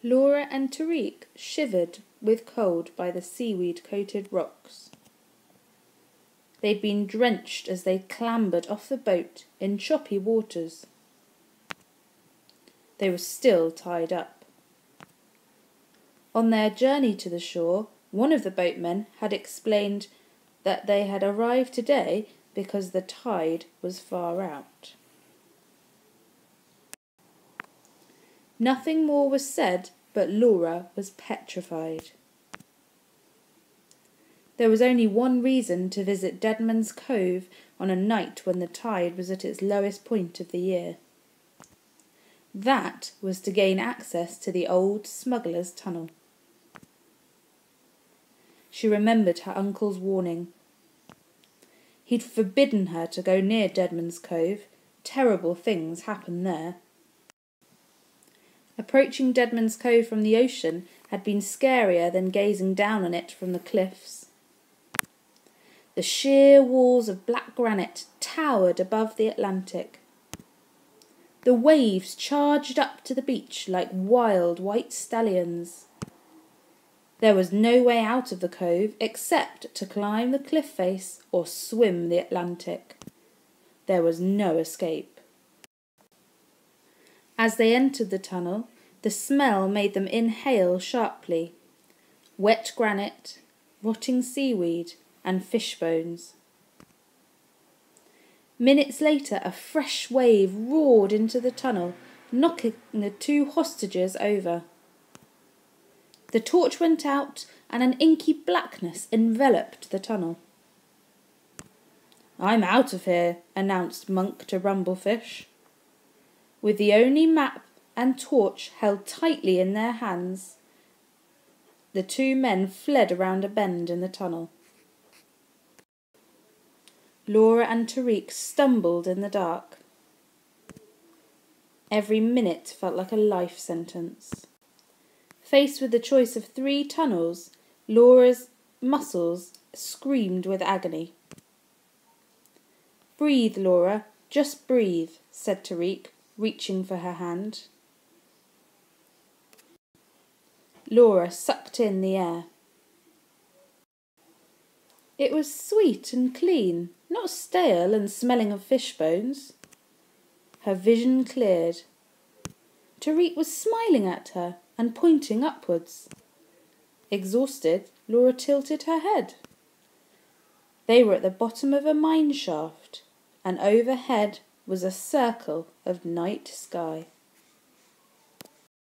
Laura and Tariq shivered with cold by the seaweed-coated rocks. They'd been drenched as they clambered off the boat in choppy waters. They were still tied up. On their journey to the shore, one of the boatmen had explained that they had arrived today because the tide was far out. Nothing more was said, but Laura was petrified. There was only one reason to visit Deadman's Cove on a night when the tide was at its lowest point of the year. That was to gain access to the old smuggler's tunnel. She remembered her uncle's warning. He'd forbidden her to go near Deadman's Cove. Terrible things happened there. Approaching Deadman's Cove from the ocean had been scarier than gazing down on it from the cliffs. The sheer walls of black granite towered above the Atlantic. The waves charged up to the beach like wild white stallions. There was no way out of the cove except to climb the cliff face or swim the Atlantic. There was no escape. As they entered the tunnel, the smell made them inhale sharply. Wet granite, rotting seaweed, and fish bones. Minutes later, a fresh wave roared into the tunnel, knocking the two hostages over. The torch went out, and an inky blackness enveloped the tunnel. "I'm out of here," announced Monk to Rumblefish. With the only map and torch held tightly in their hands, the two men fled around a bend in the tunnel. Laura and Tariq stumbled in the dark. Every minute felt like a life sentence. Faced with the choice of 3 tunnels, Laura's muscles screamed with agony. "Breathe, Laura, just breathe," said Tariq, reaching for her hand. Laura sucked in the air. It was sweet and clean, not stale and smelling of fish bones. Her vision cleared. Tariq was smiling at her and pointing upwards. Exhausted, Laura tilted her head. They were at the bottom of a mine shaft, and overhead was a circle of night sky.